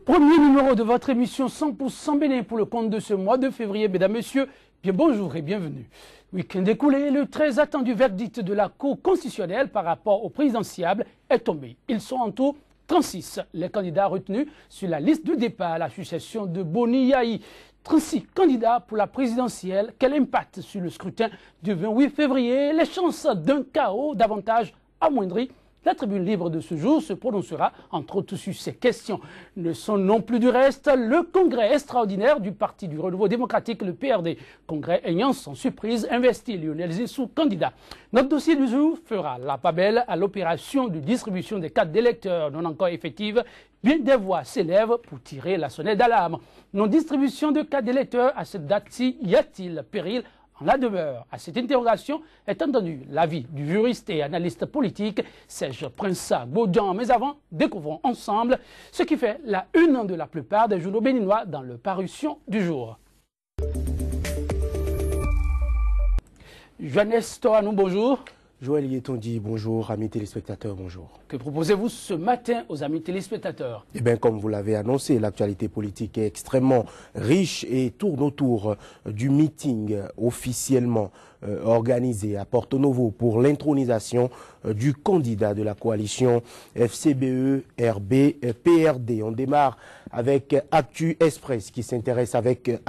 Premier numéro de votre émission 100% Bénin pour le compte de ce mois de février. Mesdames, Messieurs, bien bonjour et bienvenue. Week-end écoulé, le très attendu verdict de la Cour constitutionnelle par rapport au présidentiable est tombé. Ils sont en tout 36, les candidats retenus sur la liste de départ à l'association de Boni Yahi. 36 candidats pour la présidentielle. Quel impact sur le scrutin du 28 février? Les chances d'un chaos davantage amoindries? La tribune libre de ce jour se prononcera entre autres sur ces questions. Ne sont non plus du reste le congrès extraordinaire du Parti du Renouveau démocratique, le PRD. Congrès ayant sans surprise investi Lionel Zinsou candidat. Notre dossier du jour fera la part belle à l'opération de distribution des cartes d'électeurs non encore effectives. Bien des voix s'élèvent pour tirer la sonnette d'alarme. Non-distribution de cartes d'électeurs à cette date-ci, y a-t-il péril en la demeure? À cette interrogation est entendu l'avis du juriste et analyste politique Serge Prince-Gaudian. Mais avant, découvrons ensemble ce qui fait la une de la plupart des journaux béninois dans leur parution du jour. Joannès Toranou, bonjour. Joël Yetondi, bonjour. Amis téléspectateurs, bonjour. Que proposez-vous ce matin aux amis téléspectateurs? Eh bien, comme vous l'avez annoncé, l'actualité politique est extrêmement riche et tourne autour du meeting officiellement organisé à Porto Novo pour l'intronisation du candidat de la coalition FCBE-RB-PRD. On démarre avec Actu Express qui s'intéresse à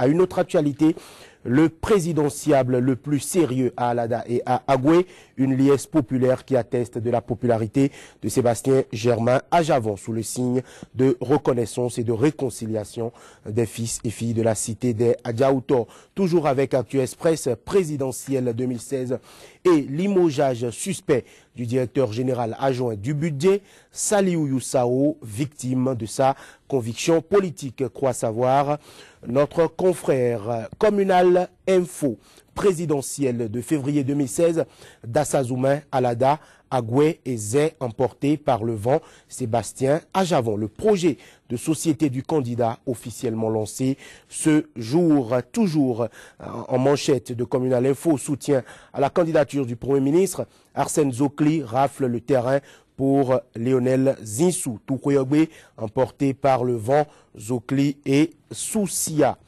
une autre actualité. Le présidentiable le plus sérieux à Alada et à Agoué, une liesse populaire qui atteste de la popularité de Sébastien Germain à Javon sous le signe de reconnaissance et de réconciliation des fils et filles de la cité des Adjaoutor. Toujours avec Actu Express, présidentielle 2016 et limogeage suspect du directeur général adjoint du budget, Saliou Youssao, victime de sa conviction politique, croit savoir notre confrère. Communal Info, présidentielle de février 2016, Dassazoumain, Alada, Agoué et Zé emporté par le vent, Sébastien à Javon. Le projet de société du candidat officiellement lancé ce jour. Toujours en manchette de Communal Info, soutien à la candidature du Premier ministre. Arsène Zokli rafle le terrain pour Lionel Zinsou. Toukoyogbe emporté par le vent, Zokli et Soussia.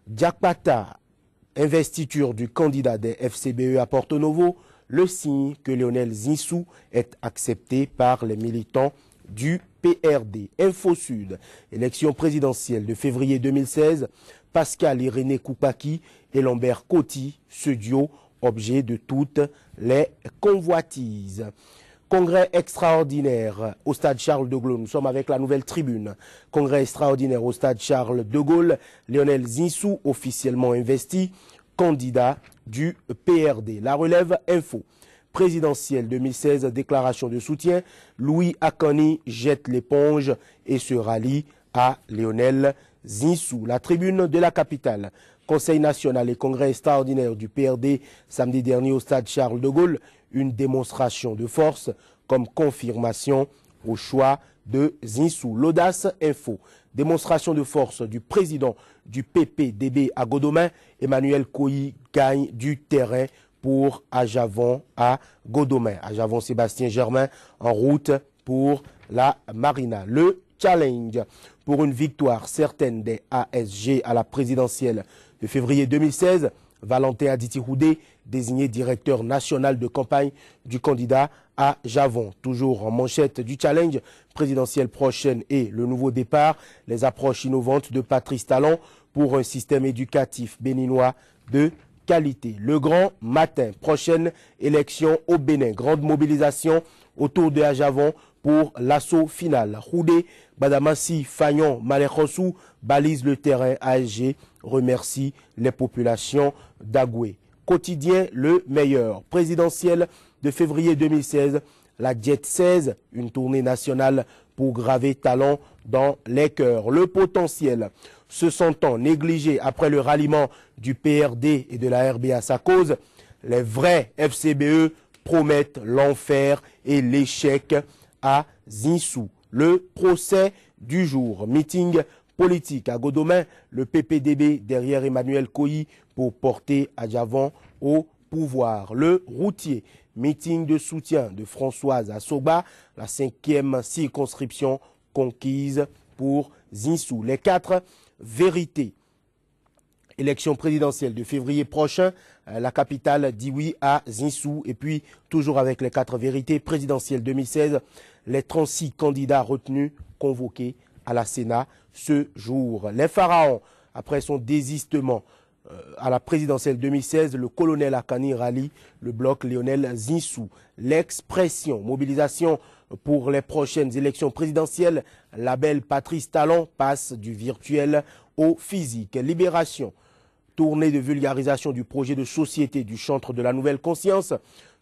Diakpata, investiture du candidat des FCBE à Porto Novo, le signe que Lionel Zinsou est accepté par les militants du PRD. Info Sud, élection présidentielle de février 2016, Pascal Irénée Koupaki et Lambert Coty, ce duo objet de toutes les convoitises. Congrès extraordinaire au stade Charles de Gaulle. Nous sommes avec la nouvelle tribune. Congrès extraordinaire au stade Charles de Gaulle. Lionel Zinsou officiellement investi, candidat du PRD. La relève info. Présidentielle 2016, déclaration de soutien. Louis Akani jette l'éponge et se rallie à Lionel Zinsou. La tribune de la capitale. Conseil national et congrès extraordinaire du PRD samedi dernier au stade Charles de Gaulle. Une démonstration de force comme confirmation au choix de Zinsou. L'audace info. Démonstration de force du président du PPDB à Godomain. Emmanuel Koyi gagne du terrain pour Ajavon à Godomain. Ajavon Sébastien Germain en route pour la Marina. Le challenge pour une victoire certaine des ASG à la présidentielle de février 2016. Valentin Aditi-Houdé, désigné directeur national de campagne du candidat à Javon. Toujours en manchette du challenge présidentiel prochaine et le nouveau départ, les approches innovantes de Patrice Talon pour un système éducatif béninois de qualité. Le grand matin, prochaine élection au Bénin. Grande mobilisation autour de Javon pour l'assaut final. Houdé, Badamassi, Fagnon, Malekhossou balise le terrain. ASG remercie les populations d'Agoué. Quotidien le meilleur. Présidentielle de février 2016, la Jet 16, une tournée nationale pour graver talent dans les cœurs. Le potentiel, se sentant négligé après le ralliement du PRD et de la RB à sa cause, les vrais FCBE promettent l'enfer et l'échec à Zinsou. Le procès du jour. Meeting politique à Godomain, le PPDB derrière Emmanuel Koyi pour porter Adjavon au pouvoir. Le routier, meeting de soutien de Françoise à Soba, la 5e circonscription conquise pour Zinsou. Les 4 vérités. Élection présidentielle de février prochain, la capitale dit oui à Zinsou. Et puis, toujours avec les 4 vérités présidentielles 2016, les 36 candidats retenus convoqués à la Sénat ce jour. Les pharaons, après son désistement à la présidentielle 2016, le colonel Akani rallie le bloc Lionel Zinsou. L'expression mobilisation pour les prochaines élections présidentielles, la belle Patrice Talon passe du virtuel au physique. Libération, tournée de vulgarisation du projet de société du chantre de la nouvelle conscience,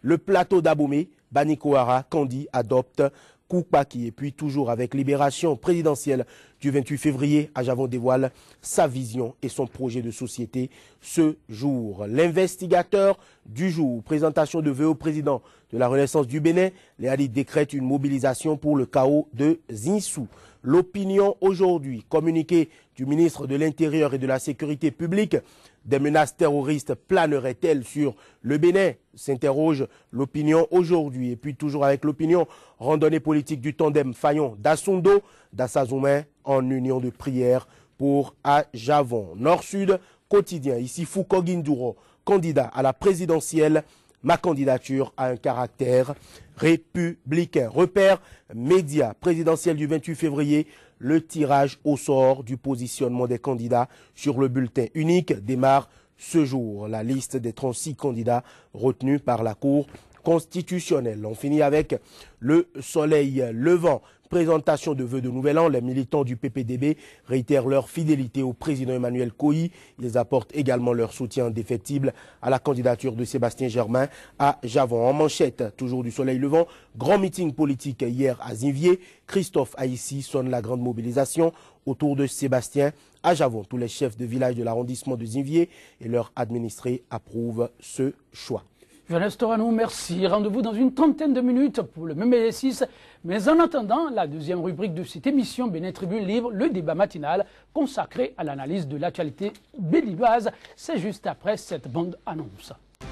le plateau d'Abomey, Banikoara, Kandi adopte Koukpaki. Et puis toujours avec Libération présidentielle du 28 février, Ajavon dévoile sa vision et son projet de société ce jour. L'investigateur du jour, présentation de vœux au président de la Renaissance du Bénin, les Hadiths décrètent une mobilisation pour le chaos de Zinsou. L'opinion aujourd'hui, communiqué du ministre de l'Intérieur et de la Sécurité publique, des menaces terroristes planeraient-elles sur le Bénin? S'interroge l'opinion aujourd'hui. Et puis toujours avec l'opinion, randonnée politique du tandem Fayon d'Assundo, d'Assazoumen en union de prière pour Ajavon. Nord-Sud, quotidien, ici Foucault Guinduro, candidat à la présidentielle. Ma candidature a un caractère républicain. Repère média présidentiel du 28 février, le tirage au sort du positionnement des candidats sur le bulletin unique démarre ce jour. La liste des 36 candidats retenus par la Cour constitutionnelle. On finit avec le soleil levant. Présentation de vœux de nouvel an, les militants du PPDB réitèrent leur fidélité au président Emmanuel Koï. Ils apportent également leur soutien indéfectible à la candidature de Sébastien Germain à Javon. En manchette, toujours du soleil levant, grand meeting politique hier à Zinvier. Christophe Haïssi sonne la grande mobilisation autour de Sébastien à Javon. Tous les chefs de village de l'arrondissement de Zinvier et leurs administrés approuvent ce choix. Jonas Toranou, merci. Rendez-vous dans une trentaine de minutes pour le même exercice. Mais en attendant, la deuxième rubrique de cette émission, Bénin Tribune Libre, le débat matinal consacré à l'analyse de l'actualité béninoise. C'est juste après cette bande-annonce.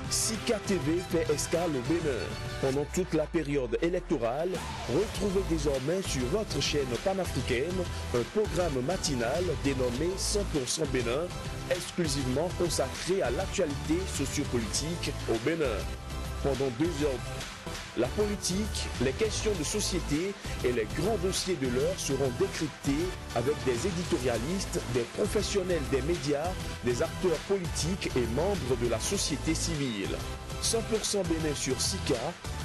Sika TV fait escale au Bénin. Pendant toute la période électorale, retrouvez désormais sur votre chaîne panafricaine un programme matinal dénommé 100% Bénin, exclusivement consacré à l'actualité sociopolitique au Bénin. Pendant 2 heures, la politique, les questions de société et les grands dossiers de l'heure seront décryptés avec des éditorialistes, des professionnels des médias, des acteurs politiques et membres de la société civile. 100% Bénin sur Sika,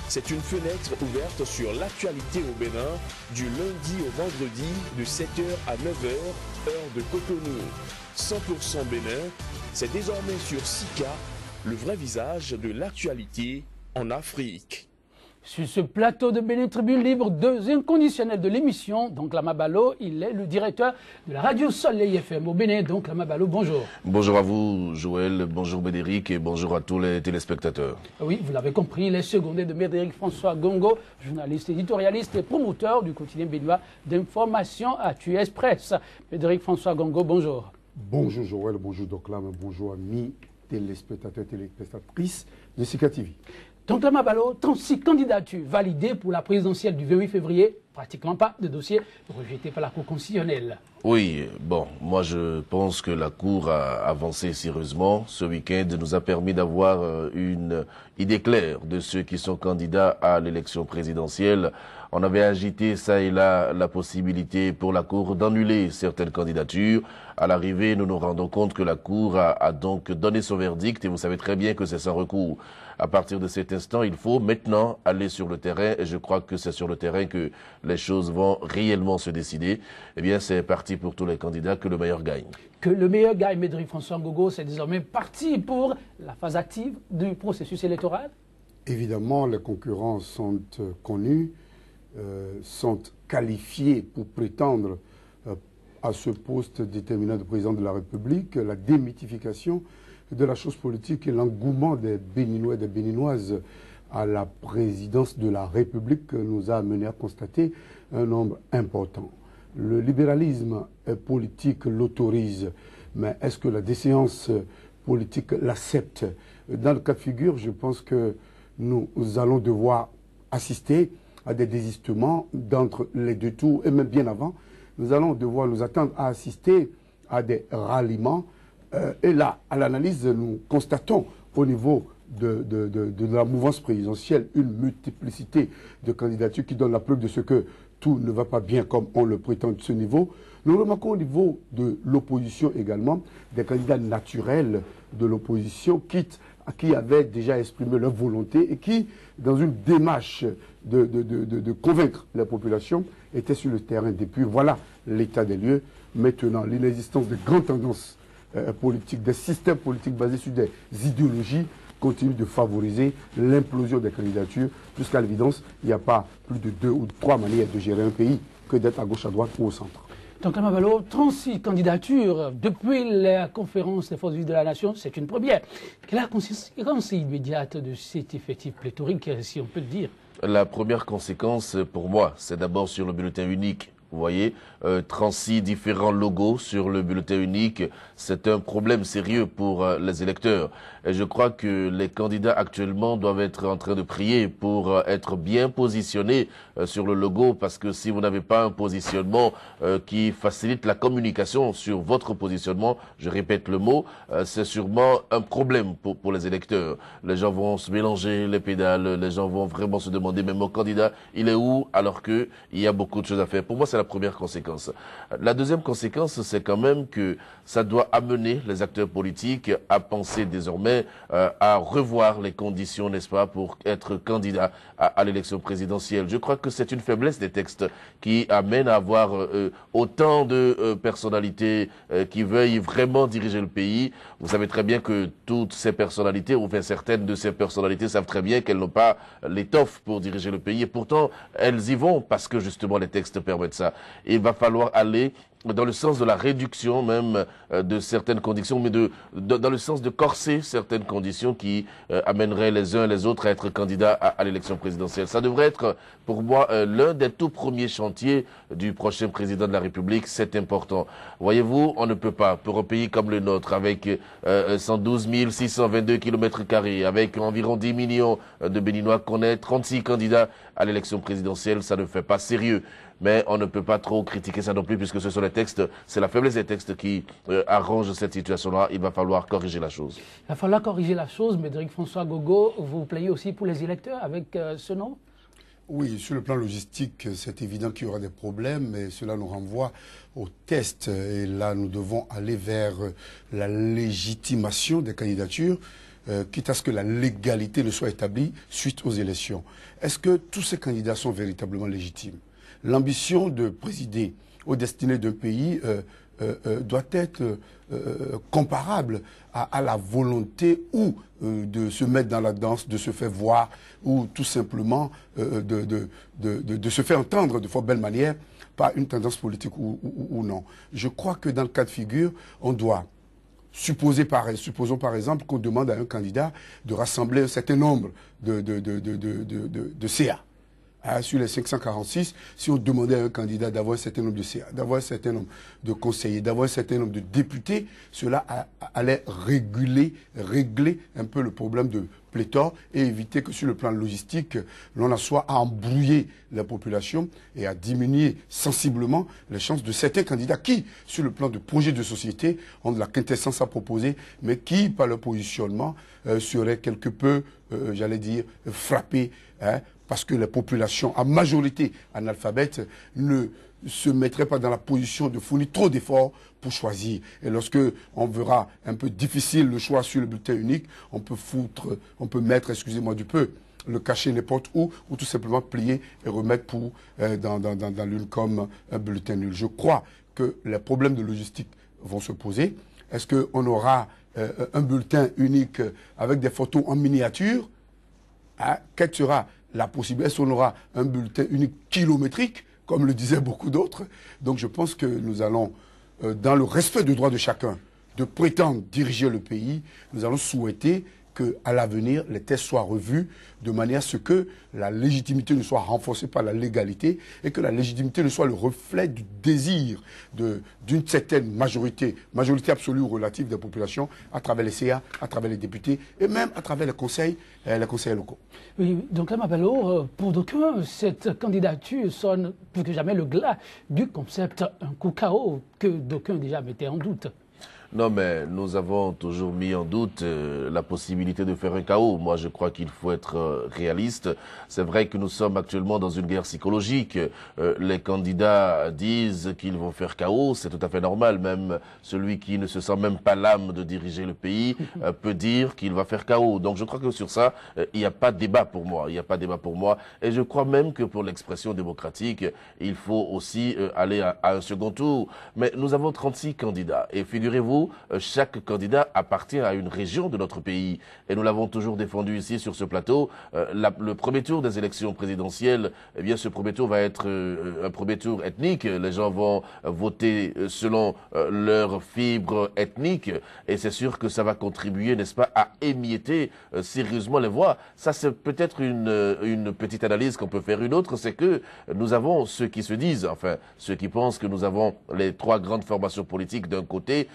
c'est une fenêtre ouverte sur l'actualité au Bénin du lundi au vendredi de 7h à 9h, heure de Cotonou. 100% Bénin, c'est désormais sur Sika, le vrai visage de l'actualité en Afrique. Sur ce plateau de Bénin Tribune Libre, 2 inconditionnels de l'émission, donc Lama Balo, il est le directeur de la radio Soleil FM au Bénin. Donc Lama Balo, bonjour. Bonjour à vous, Joël, bonjour Médéric et bonjour à tous les téléspectateurs. Oui, vous l'avez compris, il est secondé de Médéric François Gongo, journaliste, éditorialiste et promoteur du quotidien béninois d'information Actu Express. Médéric François Gongo, bonjour. Bonjour Joël, bonjour Doclam, bonjour amis téléspectateurs, téléspectatrices de Sika TV. Donc Lama Balo, 36 candidatures validées pour la présidentielle du 28 février, pratiquement pas de dossier rejeté par la Cour constitutionnelle. Oui, bon, moi je pense que la Cour a avancé sérieusement. Ce week-end nous a permis d'avoir une idée claire de ceux qui sont candidats à l'élection présidentielle. On avait agité ça et là la possibilité pour la Cour d'annuler certaines candidatures. À l'arrivée, nous nous rendons compte que la Cour a donc donné son verdict et vous savez très bien que c'est sans recours. À partir de cet instant, il faut maintenant aller sur le terrain et je crois que c'est sur le terrain que les choses vont réellement se décider. Eh bien, c'est parti pour tous les candidats, que le meilleur gagne. Que le meilleur gagne, Médéric François Gogo, c'est désormais parti pour la phase active du processus électoral? Évidemment, les concurrents sont connus, sont qualifiés pour prétendre à ce poste déterminant de président de la République. La démythification de la chose politique et l'engouement des Béninois et des Béninoises à la présidence de la République nous a amené à constater un nombre important. Le libéralisme politique l'autorise, mais est-ce que la déséance politique l'accepte? Dans le cas de figure, je pense que nous allons devoir assister à des désistements d'entre les 2 tours, et même bien avant, nous allons devoir nous attendre à assister à des ralliements. Et là, à l'analyse, nous constatons au niveau de la mouvance présidentielle une multiplicité de candidatures qui donne la preuve de ce que tout ne va pas bien comme on le prétend de ce niveau. Nous remarquons au niveau de l'opposition également des candidats naturels de l'opposition qui avaient déjà exprimé leur volonté et qui, dans une démarche de convaincre la population, étaient sur le terrain depuis. Voilà l'état des lieux. Maintenant, l'inexistence de grandes tendances politiques, des systèmes politiques basés sur des idéologies continue de favoriser l'implosion des candidatures. Jusqu'à l'évidence, il n'y a pas plus de 2 ou 3 manières de gérer un pays que d'être à gauche, à droite ou au centre. Donc, Amabalo, 36 candidatures depuis la conférence des forces vives de la nation, c'est une première. Quelle est la conséquence immédiate de cet effectif pléthorique, si on peut le dire? La première conséquence, pour moi, c'est d'abord sur le bulletin unique. Vous voyez, 36 différents logos sur le bulletin unique, c'est un problème sérieux pour les électeurs. Et je crois que les candidats actuellement doivent être en train de prier pour être bien positionnés sur le logo, parce que si vous n'avez pas un positionnement qui facilite la communication sur votre positionnement, je répète le mot, c'est sûrement un problème pour les électeurs. Les gens vont se mélanger les pédales, les gens vont vraiment se demander, mais mon candidat, il est où? Alors qu'il y a beaucoup de choses à faire. Pour moi, c'est la première conséquence. La deuxième conséquence, c'est quand même que ça doit amener les acteurs politiques à penser désormais à revoir les conditions, n'est-ce pas, pour être candidat à l'élection présidentielle. Je crois que c'est une faiblesse des textes qui amène à avoir autant de personnalités qui veuillent vraiment diriger le pays. Vous savez très bien que toutes ces personnalités, ou enfin certaines de ces personnalités savent très bien qu'elles n'ont pas l'étoffe pour diriger le pays, et pourtant elles y vont parce que justement les textes permettent ça. Il va falloir aller dans le sens de la réduction même de certaines conditions, mais dans le sens de corser certaines conditions qui amèneraient les uns et les autres à être candidats à l'élection présidentielle. Ça devrait être, pour moi, l'un des tout premiers chantiers du prochain président de la République. C'est important. Voyez-vous, on ne peut pas, pour un pays comme le nôtre, avec 112 622 km², avec environ 10 millions de Béninois, qu'on ait 36 candidats à l'élection présidentielle, ça ne fait pas sérieux. Mais on ne peut pas trop critiquer ça non plus, puisque ce sont les textes, c'est la faiblesse des textes qui arrange cette situation-là. Il va falloir corriger la chose. Il va falloir corriger la chose, mais Médéric François Gogo, vous vous plaignez aussi pour les électeurs avec ce nom? Oui, sur le plan logistique, c'est évident qu'il y aura des problèmes, mais cela nous renvoie au test. Et là, nous devons aller vers la légitimation des candidatures, quitte à ce que la légalité ne soit établie suite aux élections. Est-ce que tous ces candidats sont véritablement légitimes? L'ambition de présider aux destinées d'un pays doit être comparable à la volonté ou de se mettre dans la danse, de se faire voir, ou tout simplement de se faire entendre de fort belle manière par une tendance politique ou non. Je crois que dans le cas de figure, on doit supposons par exemple qu'on demande à un candidat de rassembler un certain nombre de CA. Sur les 546, si on demandait à un candidat d'avoir un certain nombre de CA, d'avoir un certain nombre de conseillers, d'avoir un certain nombre de députés, cela allait régler un peu le problème de pléthore et éviter que sur le plan logistique, l'on en soit à embrouiller la population et à diminuer sensiblement les chances de certains candidats qui, sur le plan de projet de société, ont de la quintessence à proposer, mais qui, par leur positionnement, seraient quelque peu, j'allais dire, frappés, parce que la population, à majorité analphabète, ne se mettrait pas dans la position de fournir trop d'efforts pour choisir. Et lorsque on verra un peu difficile le choix sur le bulletin unique, on peut mettre, excusez-moi du peu, le cacher n'importe où, ou tout simplement plier et remettre dans l'une comme un bulletin nul. Je crois que les problèmes de logistique vont se poser. Est-ce qu'on aura un bulletin unique avec des photos en miniature? Quelle sera la possibilité? Est-ce qu'on aura un bulletin unique kilométrique, comme le disaient beaucoup d'autres? Donc je pense que nous allons, dans le respect du droit de chacun, de prétendre diriger le pays, nous allons souhaiter qu'à l'avenir, les tests soient revus de manière à ce que la légitimité ne soit renforcée par la légalité et que la légitimité ne soit le reflet du désir d'une certaine majorité absolue ou relative des populations à travers les CA, à travers les députés et même à travers les conseils locaux. Oui, donc là, Mabalo, pour d'aucuns, cette candidature sonne plus que jamais le glas du concept un coup KO que d'aucuns déjà mettaient en doute. Non, mais nous avons toujours mis en doute la possibilité de faire un chaos. Moi, je crois qu'il faut être réaliste. C'est vrai que nous sommes actuellement dans une guerre psychologique. Les candidats disent qu'ils vont faire chaos. C'est tout à fait normal. Même celui qui ne se sent même pas l'âme de diriger le pays peut dire qu'il va faire chaos. Donc, je crois que sur ça, il n'y a pas de débat pour moi. Il n'y a pas de débat pour moi. Et je crois même que pour l'expression démocratique, il faut aussi aller à un second tour. Mais nous avons 36 candidats. Et figurez-vous, chaque candidat appartient à une région de notre pays. Et nous l'avons toujours défendu ici sur ce plateau. Le premier tour des élections présidentielles, eh bien, ce premier tour va être un premier tour ethnique. Les gens vont voter selon leur fibre ethnique. Et c'est sûr que ça va contribuer, n'est-ce pas, à émietter sérieusement les voix. Ça, c'est peut-être une petite analyse qu'on peut faire. Une autre, c'est que nous avons ceux qui se disent, enfin, ceux qui pensent que nous avons les trois grandes formations politiques d'un côté,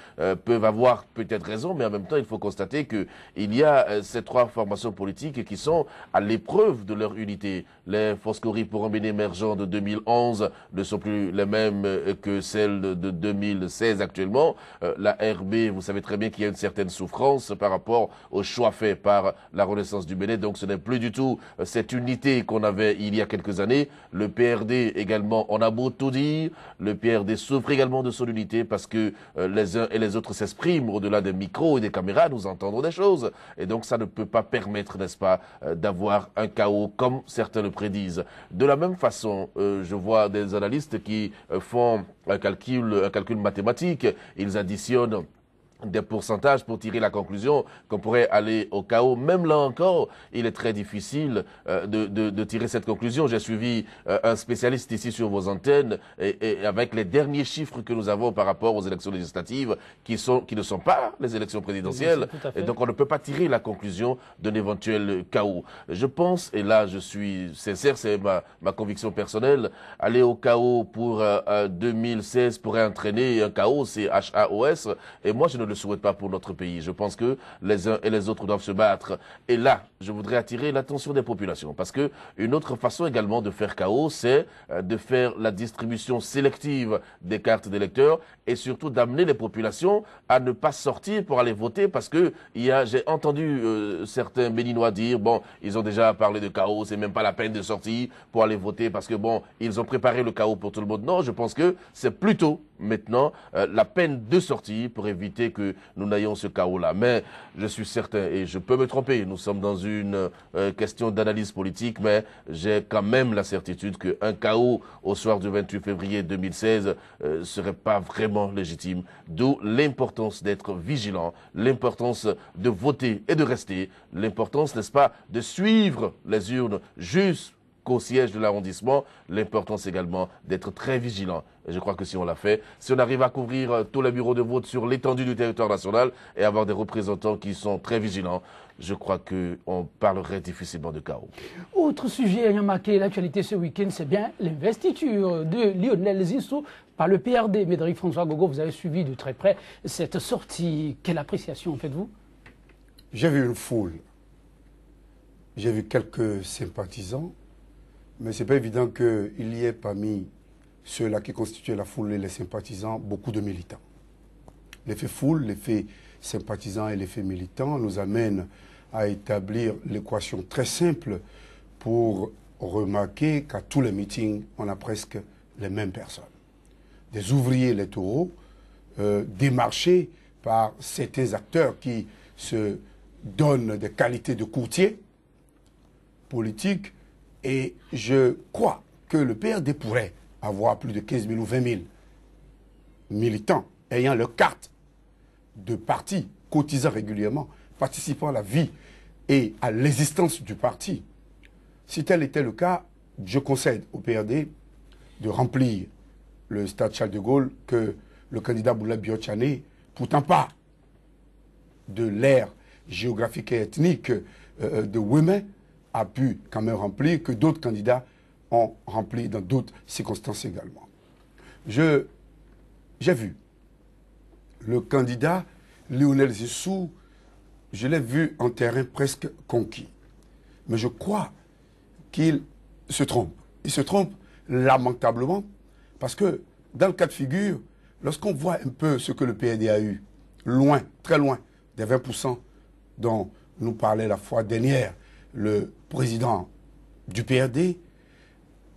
peuvent avoir peut-être raison, mais en même temps, il faut constater qu'il y a ces trois formations politiques qui sont à l'épreuve de leur unité. Les Foscori pour un Bénin émergent de 2011 ne sont plus les mêmes que celles de 2016 actuellement. La RB, vous savez très bien qu'il y a une certaine souffrance par rapport au choix fait par la Renaissance du Bénin, donc ce n'est plus du tout cette unité qu'on avait il y a quelques années. Le PRD également, on a beau tout dire, le PRD souffre également de son unité parce que les uns et les autres s'expriment au-delà des micros et des caméras, nous entendons des choses. Et donc ça ne peut pas permettre, n'est-ce pas, d'avoir un chaos comme certains le prédisent. De la même façon, je vois des analystes qui font un calcul mathématique. Ils additionnent des pourcentages pour tirer la conclusion qu'on pourrait aller au chaos. Même là encore, il est très difficile de tirer cette conclusion. J'ai suivi un spécialiste ici sur vos antennes et avec les derniers chiffres que nous avons par rapport aux élections législatives qui ne sont pas les élections présidentielles. Et donc on ne peut pas tirer la conclusion d'un éventuel chaos. Je pense, et là je suis sincère, c'est ma conviction personnelle, aller au chaos pour 2016 pourrait entraîner un chaos, c'est HAOS, et moi je ne le souhaite pas pour notre pays. Je pense que les uns et les autres doivent se battre. Et là, je voudrais attirer l'attention des populations parce que une autre façon également de faire chaos, c'est de faire la distribution sélective des cartes d'électeurs et surtout d'amener les populations à ne pas sortir pour aller voter parce que j'ai entendu certains Béninois dire, bon, ils ont déjà parlé de chaos, c'est même pas la peine de sortir pour aller voter parce que bon, ils ont préparé le chaos pour tout le monde. Non, je pense que c'est plutôt maintenant la peine de sortir pour éviter que nous n'ayons ce chaos-là. Mais je suis certain, et je peux me tromper, nous sommes dans une question d'analyse politique, mais j'ai quand même la certitude qu'un chaos au soir du 28 février 2016 serait pas vraiment légitime. D'où l'importance d'être vigilant, l'importance de voter et de rester, l'importance, n'est-ce pas, de suivre les urnes jusqu'au siège de l'arrondissement, l'importance également d'être très vigilant. Et je crois que si on l'a fait, si on arrive à couvrir tous les bureaux de vote sur l'étendue du territoire national et avoir des représentants qui sont très vigilants, je crois qu'on parlerait difficilement de chaos. Autre sujet ayant marqué l'actualité ce week-end, c'est bien l'investiture de Lionel Zinsou par le PRD. Médéric François Gogo, vous avez suivi de très près cette sortie. Quelle appréciation faites-vous? J'ai vu une foule. J'ai vu quelques sympathisants. Mais ce n'est pas évident qu'il y ait parmi ceux-là qui constituaient la foule et les sympathisants beaucoup de militants. L'effet foule, l'effet sympathisant et l'effet militant nous amènent à établir l'équation très simple pour remarquer qu'à tous les meetings, on a presque les mêmes personnes. Des ouvriers électoraux démarchés par certains acteurs qui se donnent des qualités de courtiers politiques. Et je crois que le PRD pourrait avoir plus de 15 000 ou 20 000 militants ayant leur carte de parti, cotisant régulièrement, participant à la vie et à l'existence du parti. Si tel était le cas, je concède au PRD de remplir le stade Charles de Gaulle que le candidat Boula Biotchane, pourtant pas de l'ère géographique et ethnique de Wémé a pu quand même remplir, que d'autres candidats ont rempli dans d'autres circonstances également. J'ai vu le candidat Lionel Zissou, je l'ai vu en terrain presque conquis. Mais je crois qu'il se trompe. Il se trompe lamentablement parce que dans le cas de figure, lorsqu'on voit un peu ce que le PRD a eu, loin, très loin des 20% dont nous parlait la fois dernière le président du PRD,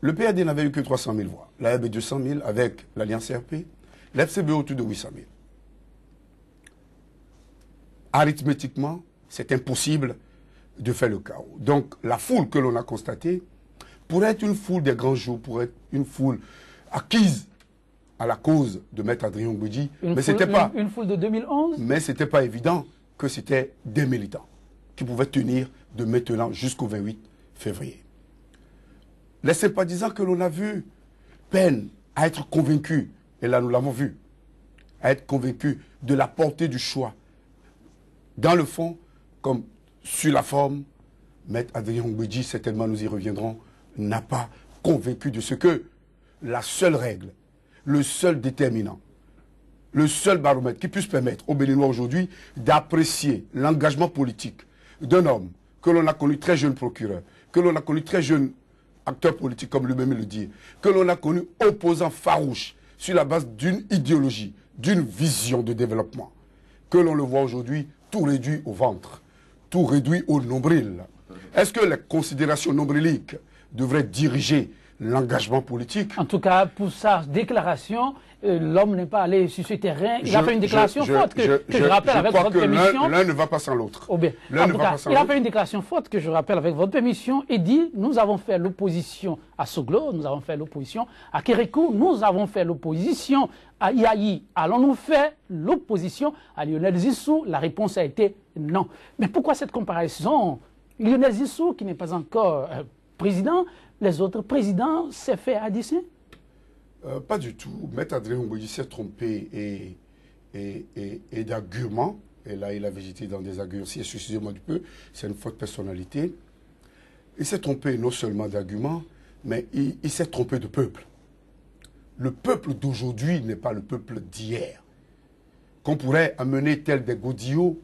le PRD n'avait eu que 300 000 voix. La RB 200 000 avec l'Alliance RP, l'FCB autour de 800 000. Arithmétiquement, c'est impossible de faire le chaos. Donc la foule que l'on a constatée pourrait être une foule des grands jours, pourrait être une foule acquise à la cause de Maître Adrien Ngouedji. Mais c'était pas une foule de 2011. Mais c'était pas évident que c'était des militants qui pouvaient tenir de maintenant jusqu'au 28 février. Les sympathisants que l'on a vus peinent à être convaincus, et là nous l'avons vu, à être convaincus de la portée du choix. Dans le fond, comme sur la forme, Maître Adrien Ngouedji, certainement nous y reviendrons, n'a pas convaincu de ce que la seule règle, le seul déterminant, le seul baromètre qui puisse permettre aux Béninois aujourd'hui d'apprécier l'engagement politique d'un homme que l'on a connu très jeune procureur, que l'on a connu très jeune acteur politique, comme lui-même le dit, que l'on a connu opposant farouche sur la base d'une idéologie, d'une vision de développement, que l'on le voit aujourd'hui tout réduit au ventre, tout réduit au nombril. Est-ce que les considérations nombriliques devraient diriger l'engagement politique? En tout cas, pour sa déclaration, l'homme n'est pas allé sur ce terrain. Il a fait une déclaration forte que je rappelle avec votre permission. L'un ne va pas sans l'autre. Oh bien. En tout cas, il a fait une déclaration forte que je rappelle avec votre permission et dit, nous avons fait l'opposition à Soglo, nous avons fait l'opposition à Kérékou, nous avons fait l'opposition à Yahi. Allons-nous faire l'opposition à Lionel Zissou? La réponse a été non. Mais pourquoi cette comparaison? Lionel Zissou, qui n'est pas encore président, les autres présidents, c'est fait à dessein? Pas du tout. Maître Adrien Ngouedji s'est trompé et d'arguments. Et là, il a végété dans des arguments. Si excusez-moi du peu, c'est une faute de personnalité. Il s'est trompé non seulement d'arguments, mais il s'est trompé de peuple. Le peuple d'aujourd'hui n'est pas le peuple d'hier. Qu'on pourrait amener tel des godillots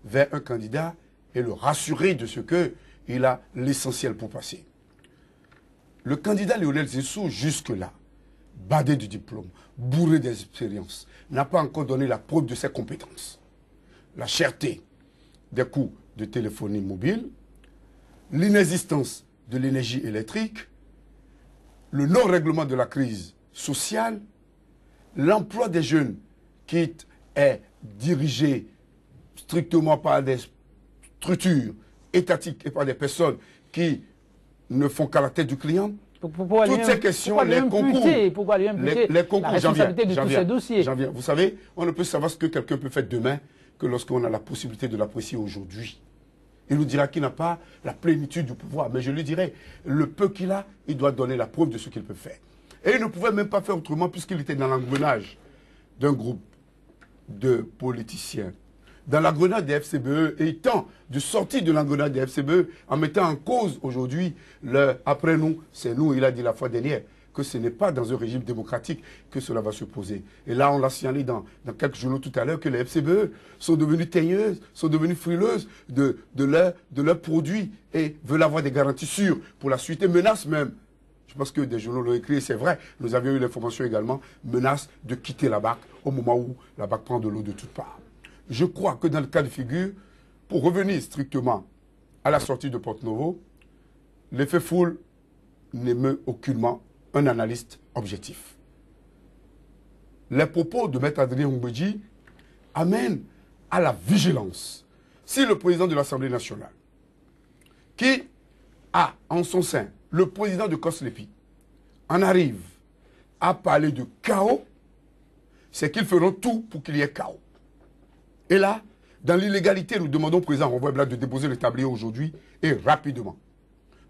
vers un candidat et le rassurer de ce qu'il a l'essentiel pour passer. Le candidat Lionel Zissou, jusque-là, badé de diplôme, bourré d'expérience, n'a pas encore donné la preuve de ses compétences. La cherté des coûts de téléphonie mobile, l'inexistence de l'énergie électrique, le non-règlement de la crise sociale, l'emploi des jeunes qui est dirigé strictement par des structures étatiques et par des personnes qui ne font qu'à la tête du client. Toutes ces questions, les concours, la responsabilité de tous ces dossiers. Vous savez, on ne peut savoir ce que quelqu'un peut faire demain que lorsqu'on a la possibilité de l'apprécier aujourd'hui. Il nous dira qu'il n'a pas la plénitude du pouvoir, mais je lui dirai, le peu qu'il a, il doit donner la preuve de ce qu'il peut faire. Et il ne pouvait même pas faire autrement puisqu'il était dans l'engrenage d'un groupe de politiciens. Dans l'engrenage des FCBE, et il tente de sortir de l'engrenage des FCBE en mettant en cause aujourd'hui le « après nous, c'est nous », il a dit la fois dernière, que ce n'est pas dans un régime démocratique que cela va se poser. Et là, on l'a signalé dans quelques journaux tout à l'heure que les FCBE sont devenues teigneuses, sont devenues frileuses de leurs produits et veulent avoir des garanties sûres pour la suite et menacent même. Je pense que des journaux l'ont écrit, c'est vrai, nous avions eu l'information également, menacent de quitter la BAC au moment où la BAC prend de l'eau de toutes parts. Je crois que dans le cas de figure, pour revenir strictement à la sortie de Porte-Novo, l'effet foule n'émeut aucunement un analyste objectif. Les propos de Maître Adrien Ngouedji amènent à la vigilance. Si le président de l'Assemblée nationale, qui a en son sein le président de COSLEPI, en arrive à parler de chaos, c'est qu'ils feront tout pour qu'il y ait chaos. Et là, dans l'illégalité, nous demandons au président Renvoy Blanc de déposer le tablier aujourd'hui et rapidement.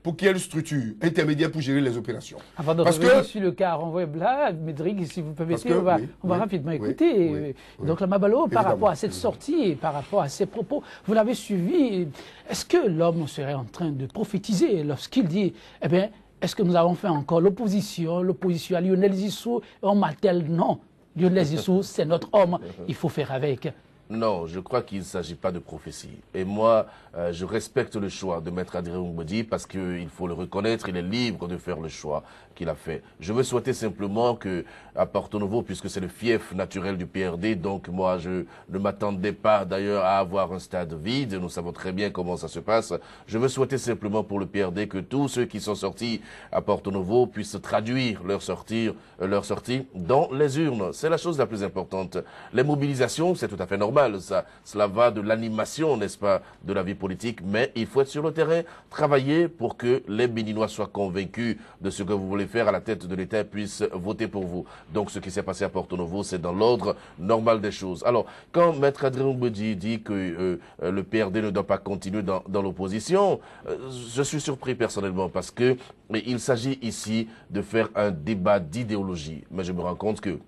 pour qu'il y ait une structure intermédiaire pour gérer les opérations. Avant de revenir sur le cas renvoyé là, Médric, si vous permettez, on va rapidement écouter. Donc, la Mabalo, par rapport à cette sortie et par rapport à ses propos, vous l'avez suivi. Est-ce que l'homme serait en train de prophétiser lorsqu'il dit, eh bien, est-ce que nous avons fait encore l'opposition à Lionel Zissou et on m'attelle? Non, Lionel Zissou, c'est notre homme, il faut faire avec. Non, je crois qu'il ne s'agit pas de prophétie. Et moi, je respecte le choix de Maître Adrien Mbodi parce qu'il faut le reconnaître, il est libre de faire le choix qu'il a fait. Je veux souhaiter simplement que, à Porto Novo, puisque c'est le fief naturel du PRD, donc moi, je ne m'attendais pas d'ailleurs à avoir un stade vide. Nous savons très bien comment ça se passe. Je veux souhaiter simplement pour le PRD que tous ceux qui sont sortis à Porto Novo puissent traduire leur sortie dans les urnes. C'est la chose la plus importante. Les mobilisations, c'est tout à fait normal. Cela va de l'animation, n'est-ce pas, de la vie politique, mais il faut être sur le terrain, travailler pour que les Béninois soient convaincus de ce que vous voulez faire à la tête de l'État et puissent voter pour vous. Donc ce qui s'est passé à Porto Novo, c'est dans l'ordre normal des choses. Alors, quand Maître Adrien Mbodi dit que le PRD ne doit pas continuer dans l'opposition, je suis surpris personnellement parce que il s'agit ici de faire un débat d'idéologie. Mais je me rends compte que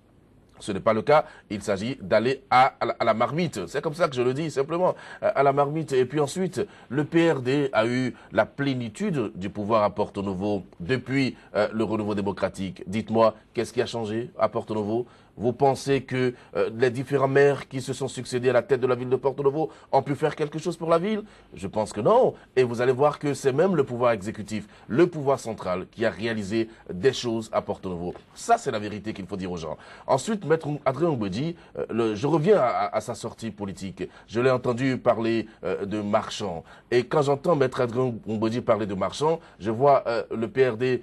ce n'est pas le cas, il s'agit d'aller à la marmite. C'est comme ça que je le dis, simplement, à la marmite. Et puis ensuite, le PRD a eu la plénitude du pouvoir à Porto Novo depuis le renouveau démocratique. Dites-moi, qu'est-ce qui a changé à Porto Novo? Vous pensez que les différents maires qui se sont succédés à la tête de la ville de Porto Novo ont pu faire quelque chose pour la ville? Je pense que non. Et vous allez voir que c'est même le pouvoir exécutif, le pouvoir central qui a réalisé des choses à Porto Novo. Ça, c'est la vérité qu'il faut dire aux gens. Ensuite, Maître Adrien Mbodi, je reviens à sa sortie politique. Je l'ai entendu parler de marchands. Et quand j'entends Maître Adrien Mbodi parler de marchands, je vois le PRD,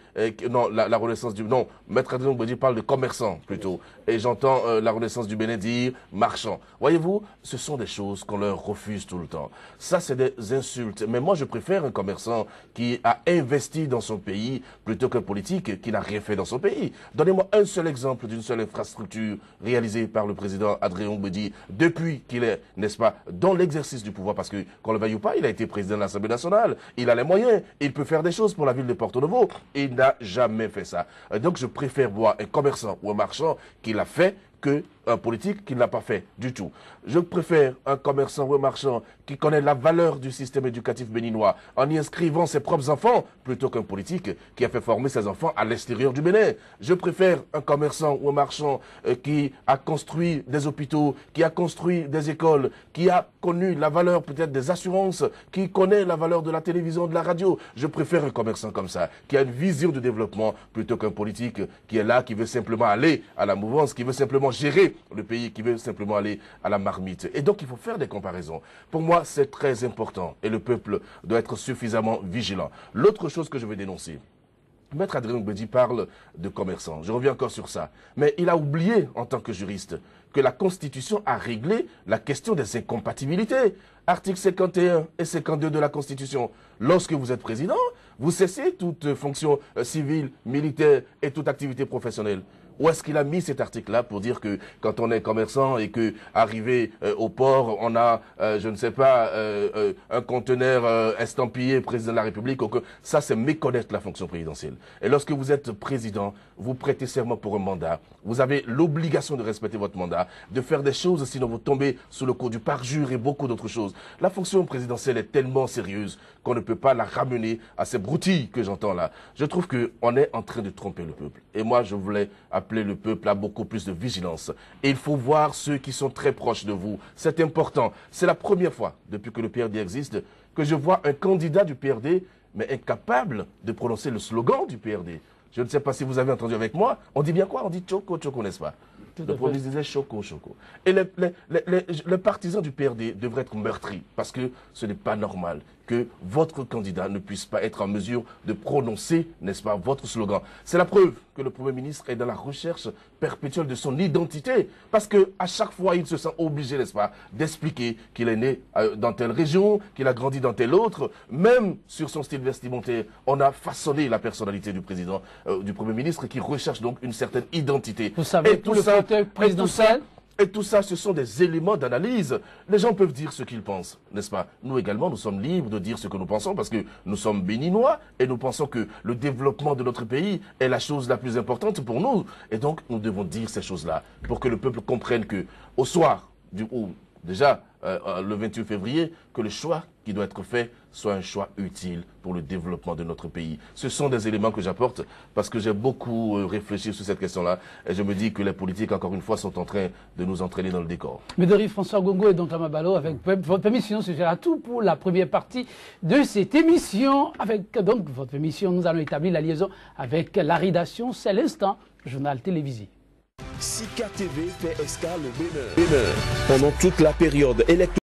non, la renaissance du... Non, Maître Adrien Mbodi parle de commerçants, plutôt. Et j'entends la Renaissance du Bénin dire marchand. Voyez-vous, ce sont des choses qu'on leur refuse tout le temps. Ça, c'est des insultes. Mais moi, je préfère un commerçant qui a investi dans son pays plutôt qu'un politique qui n'a rien fait dans son pays. Donnez-moi un seul exemple d'une seule infrastructure réalisée par le président Adrien Mbodi depuis qu'il est, n'est-ce pas, dans l'exercice du pouvoir. Parce que, qu'on le veuille ou pas, il a été président de l'Assemblée nationale. Il a les moyens. Il peut faire des choses pour la ville de Porto Novo. Il n'a jamais fait ça. Donc, je préfère voir un commerçant ou un marchand qui l'a fait qu'un politique qui ne l'a pas fait du tout. Je préfère un commerçant ou un marchand qui connaît la valeur du système éducatif béninois en y inscrivant ses propres enfants plutôt qu'un politique qui a fait former ses enfants à l'extérieur du Bénin. Je préfère un commerçant ou un marchand qui a construit des hôpitaux, qui a construit des écoles, qui a connu la valeur peut-être des assurances, qui connaît la valeur de la télévision, de la radio. Je préfère un commerçant comme ça, qui a une vision de développement plutôt qu'un politique qui est là, qui veut simplement aller à la mouvance, qui veut simplement gérer le pays, qui veut simplement aller à la marmite. Et donc, il faut faire des comparaisons. Pour moi, c'est très important et le peuple doit être suffisamment vigilant. L'autre chose que je veux dénoncer, Maître Adrien Mbodi parle de commerçants. Je reviens encore sur ça. Mais il a oublié, en tant que juriste, que la Constitution a réglé la question des incompatibilités. Article 51 et 52 de la Constitution. Lorsque vous êtes président, vous cessez toute fonction civile, militaire et toute activité professionnelle. Où est-ce qu'il a mis cet article-là pour dire que quand on est commerçant et que arrivé au port, on a, je ne sais pas, un conteneur estampillé président de la République, ou que ça c'est méconnaître la fonction présidentielle. Et lorsque vous êtes président, vous prêtez serment pour un mandat. Vous avez l'obligation de respecter votre mandat, de faire des choses, sinon vous tombez sous le coup du parjure et beaucoup d'autres choses. La fonction présidentielle est tellement sérieuse qu'on ne peut pas la ramener à ces broutilles que j'entends là. Je trouve qu'on est en train de tromper le peuple. Et moi, je voulais appeler le peuple à beaucoup plus de vigilance. Et il faut voir ceux qui sont très proches de vous. C'est important. C'est la première fois, depuis que le PRD existe, que je vois un candidat du PRD, mais incapable de prononcer le slogan du PRD. Je ne sais pas si vous avez entendu avec moi. On dit bien quoi? On dit Choco, Choco, n'est-ce pas? Le premier disait Choco, Choco. Et les partisans du PRD devraient être meurtris parce que ce n'est pas normal que votre candidat ne puisse pas être en mesure de prononcer, n'est-ce pas, votre slogan. C'est la preuve que le Premier ministre est dans la recherche perpétuelle de son identité parce qu'à chaque fois, il se sent obligé, n'est-ce pas, d'expliquer qu'il est né dans telle région, qu'il a grandi dans telle autre. Même sur son style vestimentaire, on a façonné la personnalité du président, du Premier ministre qui recherche donc une certaine identité. Vous savez, pour le fauteuil présidentiel, Et tout ça, ce sont des éléments d'analyse. Les gens peuvent dire ce qu'ils pensent, n'est-ce pas? Nous également, nous sommes libres de dire ce que nous pensons parce que nous sommes béninois et nous pensons que le développement de notre pays est la chose la plus importante pour nous. Et donc, nous devons dire ces choses-là pour que le peuple comprenne que, au soir, déjà le 28 février, que le choix qui doit être fait soit un choix utile pour le développement de notre pays. Ce sont des éléments que j'apporte parce que j'ai beaucoup réfléchi sur cette question-là et je me dis que les politiques, encore une fois, sont en train de nous entraîner dans le décor. Médori François Gongo et donc Lamabalo, avec votre permission, ce sera tout pour la première partie de cette émission. Avec donc votre permission, nous allons établir la liaison avec la rédaction. C'est l'instant, journal télévisé. Sika TV fait escale au Bénin. Pendant toute la période électorale.